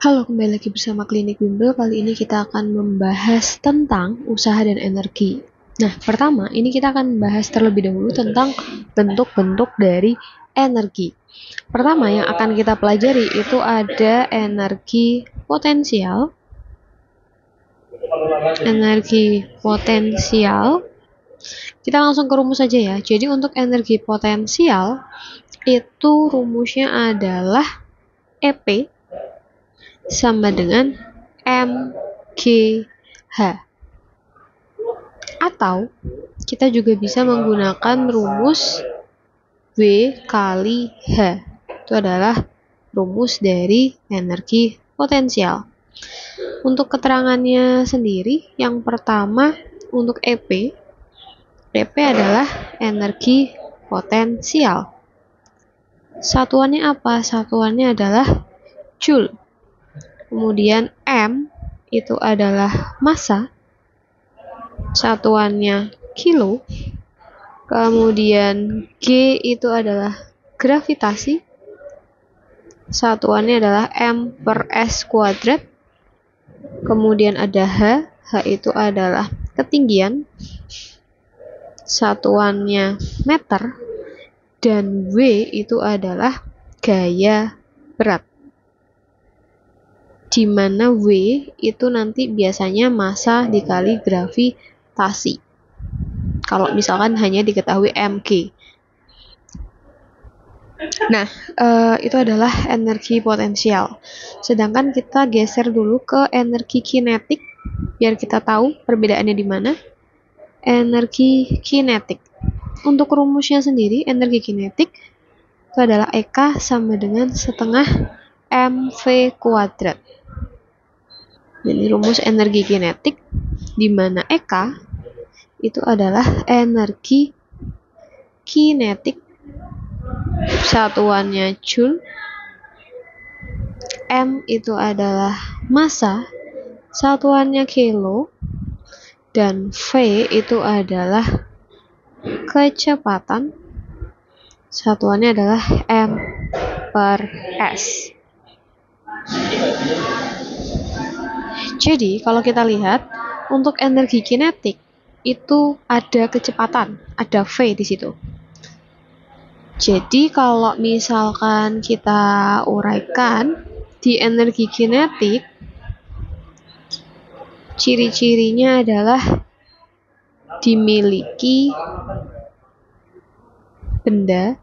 Halo, kembali lagi bersama Klinik Bimbel. Kali ini kita akan membahas tentang usaha dan energi. Nah, pertama, ini kita akan membahas terlebih dahulu tentang bentuk-bentuk dari energi. Pertama yang akan kita pelajari itu ada energi potensial. Energi potensial. Kita langsung ke rumus saja ya. Jadi untuk energi potensial itu rumusnya adalah EP sama dengan MGH. Atau kita juga bisa menggunakan rumus W kali H. Itu adalah rumus dari energi potensial. Untuk keterangannya sendiri, yang pertama untuk EP adalah energi potensial. Satuannya apa? Satuannya adalah Joule. Kemudian M itu adalah massa, satuannya kilo. Kemudian G itu adalah gravitasi, satuannya adalah M per S kuadrat. Kemudian ada H itu adalah ketinggian, satuannya meter. Dan W itu adalah gaya berat, di mana W itu nanti biasanya massa dikali gravitasi. Kalau misalkan hanya diketahui mg. Nah, itu adalah energi potensial. Sedangkan kita geser dulu ke energi kinetik, biar kita tahu perbedaannya di mana. Energi kinetik. Untuk rumusnya sendiri, energi kinetik itu adalah EK sama dengan setengah mv kuadrat. Jadi rumus energi kinetik, di mana EK itu adalah energi kinetik, satuannya Joule. M itu adalah massa, satuannya kilo. Dan V itu adalah kecepatan, satuannya adalah M per S. Jadi kalau kita lihat untuk energi kinetik itu ada kecepatan, ada V di situ. Jadi kalau misalkan kita uraikan di energi kinetik, ciri-cirinya adalah dimiliki benda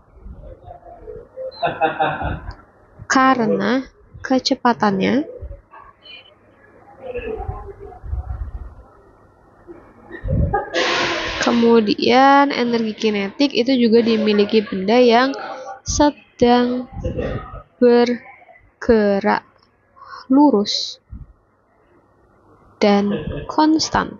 karena kecepatannya kemudian energi kinetik itu juga dimiliki benda yang sedang bergerak lurus dan konstan.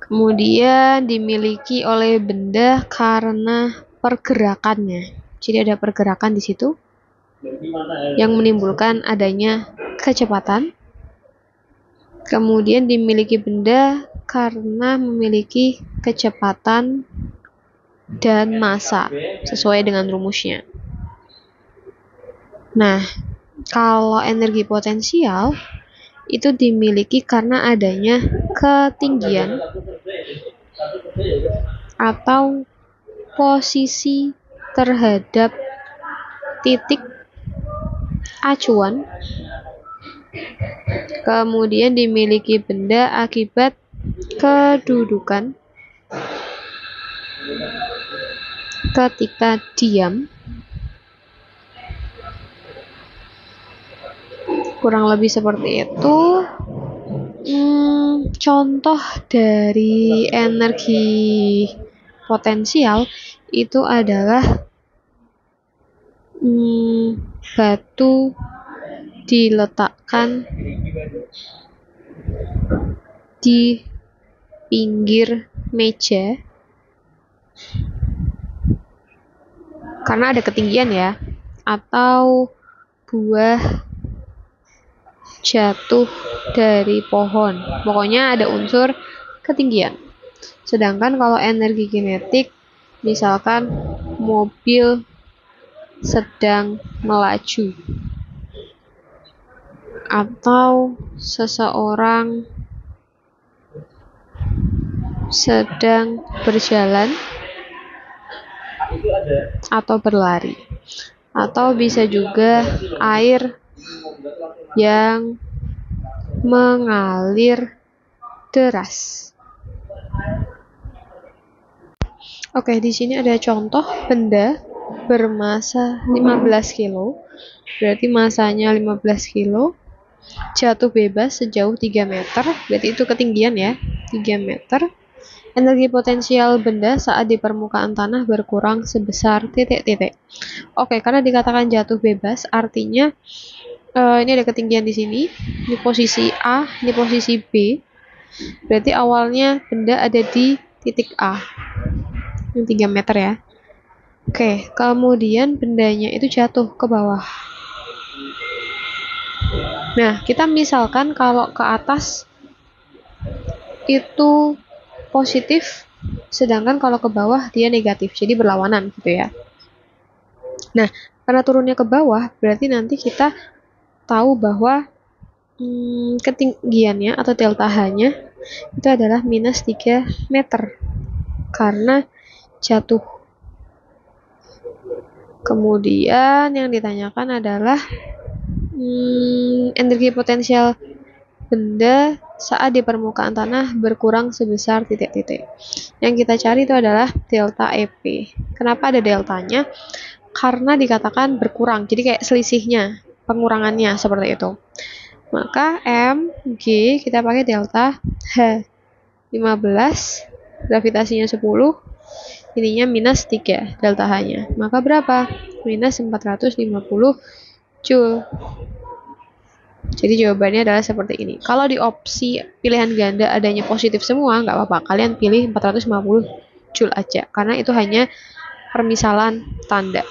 Kemudian dimiliki oleh benda karena pergerakannya. Jadi ada pergerakan di situ yang menimbulkan adanya kecepatan. Kemudian dimiliki benda karena memiliki kecepatan dan massa sesuai dengan rumusnya. Nah, kalau energi potensial itu dimiliki karena adanya ketinggian atau posisi terhadap titik acuan. Kemudian dimiliki benda akibat kedudukan ketika diam. Kurang lebih seperti itu. Contoh dari energi potensial itu adalah batu diletakkan di pinggir meja karena ada ketinggian ya, atau buah jatuh dari pohon. Pokoknya ada unsur ketinggian. Sedangkan kalau energi kinetik, misalkan mobil sedang melaju, atau seseorang sedang berjalan atau berlari, atau bisa juga air yang mengalir deras. Oke, di sini ada contoh benda bermasa 15 kilo, berarti masanya 15 kilo, jatuh bebas sejauh 3 meter, berarti itu ketinggian ya, 3 meter. Energi potensial benda saat di permukaan tanah berkurang sebesar titik-titik. Oke, karena dikatakan jatuh bebas, artinya ini ada ketinggian di sini, ini posisi A, ini posisi B, berarti awalnya benda ada di titik A, ini 3 meter ya. Oke, kemudian bendanya itu jatuh ke bawah. Nah, kita misalkan kalau ke atas itu positif, sedangkan kalau ke bawah dia negatif, jadi berlawanan gitu ya. Nah, karena turunnya ke bawah, berarti nanti kita tahu bahwa ketinggiannya atau delta H-nya itu adalah minus 3 meter karena jatuh. Kemudian yang ditanyakan adalah energi potensial benda saat di permukaan tanah berkurang sebesar titik-titik. Yang kita cari itu adalah delta EP. Kenapa ada deltanya? Karena dikatakan berkurang, jadi kayak selisihnya, pengurangannya seperti itu. Maka M, G, kita pakai delta H. 15, gravitasinya 10, ininya minus 3, delta H-nya. Maka berapa? Minus 450 Joule. Jadi jawabannya adalah seperti ini. Kalau di opsi pilihan ganda adanya positif semua, nggak apa-apa. Kalian pilih 450 Joule aja. Karena itu hanya permisalan tanda.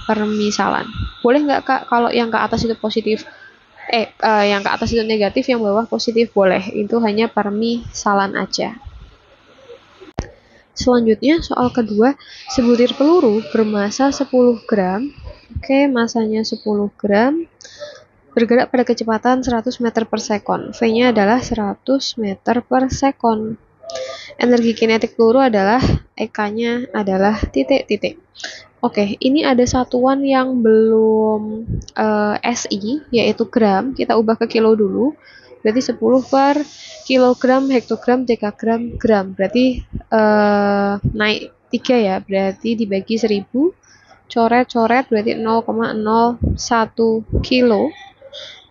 Permisalan. Boleh nggak Kak kalau yang ke atas itu positif? Yang ke atas itu negatif, yang bawah positif? Boleh. Itu hanya permisalan aja. Selanjutnya, soal kedua, sebutir peluru bermasa 10 gram. Oke, masanya 10 gram. Bergerak pada kecepatan 100 meter per sekon. V-nya adalah 100 meter per sekon. Energi kinetik peluru adalah, EK-nya adalah titik-titik. Oke, ini ada satuan yang belum SI, yaitu gram. Kita ubah ke kilo dulu. Berarti 10 per kilogram, hektogram, dekagram, gram. Berarti naik 3 ya. Berarti dibagi 1000. Coret-coret berarti 0,01 kilo.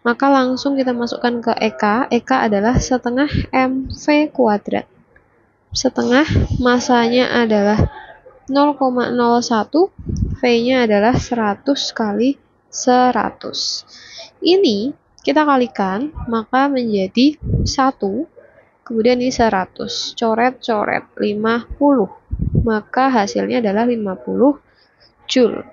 Maka langsung kita masukkan ke EK. EK adalah setengah mv kuadrat. Setengah, masanya adalah 0,01, V-nya adalah 100 kali 100. Ini kita kalikan, maka menjadi 1, kemudian ini 100. Coret-coret 50. Maka hasilnya adalah 50 Joule.